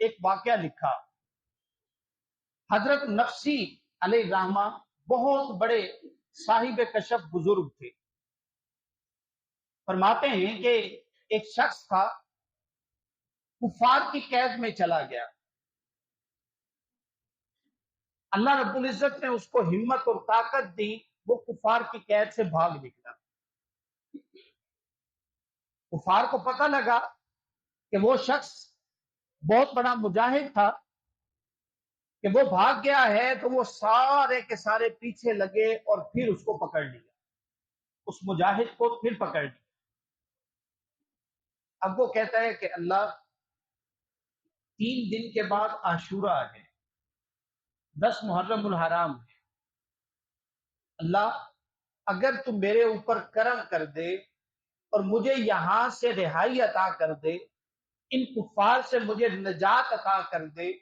ایک واقعہ لکھا۔ حضرت نفسی علیہ الرحمہ بہت بڑے صاحب کشف بزرگ تھے۔ فرماتے ہیں کہ ایک شخص تھا، کفار کی قید میں چلا گیا۔ اللہ رب العزت نے اس کو ہمت اور طاقت دی، وہ کفار کی قید سے بھاگ نکلا۔ کفار کو پتہ لگا کہ وہ شخص بہت بڑا مجاہد تھا کہ وہ بھاگ گیا ہے، تو وہ سارے کے سارے پیچھے لگے اور پھر اس کو پکڑ لیا، اس مجاہد کو پھر پکڑ لیا۔ اب وہ کہتا ہے کہ اللہ 3 دن کے بعد عاشورہ ہے، 10 محرم الحرام ہے، اللہ اگر تم میرے اوپر کرم کر دے اور مجھے یہاں سے رہائی عطا کر دے، ان کفار سے مجھے نجات عطا کر دے،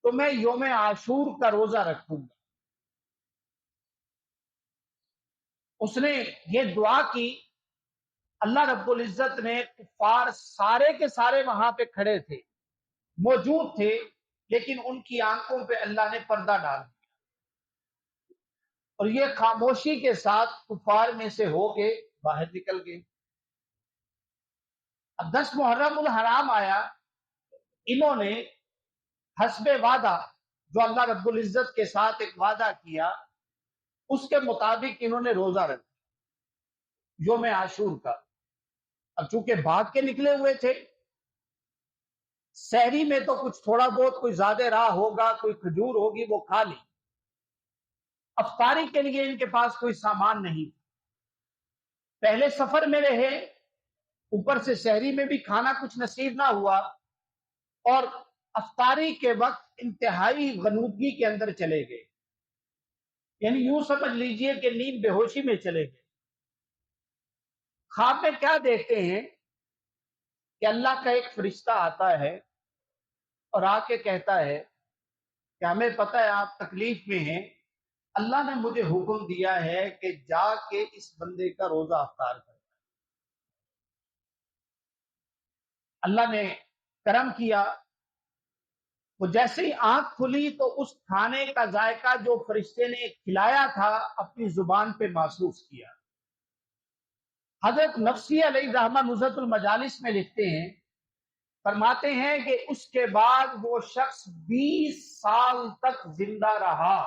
تو میں یوم عاشور کا روزہ رکھوں گا۔ اس نے یہ دعا کی، اللہ رب العزت نے کفار سارے کے سارے وہاں پہ کھڑے تھے، موجود تھے، لیکن ان کی آنکھوں پہ اللہ نے پردہ ڈال دیا اور یہ خاموشی کے ساتھ کفار میں سے ہو کے باہر نکل گئے۔ اب 10 محرم الحرام آیا، انہوں نے حسب وعدہ جو اللہ رب العزت کے ساتھ ایک وعدہ کیا، اس کے مطابق انہوں نے روزہ رکھا یوم عاشور کا۔ اب چونکہ بھاگ کے نکلے ہوئے تھے، سحری میں تو کچھ تھوڑا بہت کوئی زیادہ راہ ہوگا، کوئی کھجور ہوگی، وہ کھا لی۔ افطاری کے لیے ان کے پاس کوئی سامان نہیں، پہلے سفر میں رہے، اوپر سے سحری میں بھی کھانا کچھ نصیب نہ ہوا، اور افطاری کے وقت انتہائی غنودگی کے اندر چلے گئے، یعنی یوں سمجھ لیجئے کہ نیند بے ہوشی میں چلے گئے۔ خواب میں کیا دیکھتے ہیں کہ اللہ کا ایک فرشتہ آتا ہے اور آ کے کہتا ہے کہ ہمیں پتہ ہے آپ تکلیف میں ہیں، اللہ نے مجھے حکم دیا ہے کہ جا کے اس بندے کا روزہ افطار کر۔ اللہ نے کرم کیا، وہ جیسے ہی آنکھ کھلی تو اس کھانے کا ذائقہ جو فرشتے نے کھلایا تھا اپنی زبان پہ محسوس کیا۔ حضرت نفسی علیہ الرحمہ نزہت المجالس میں لکھتے ہیں، فرماتے ہیں کہ اس کے بعد وہ شخص 20 سال تک زندہ رہا،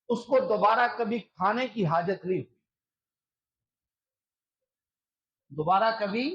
اس کو دوبارہ کبھی کھانے کی حاجت نہیں ہوئی، دوبارہ کبھی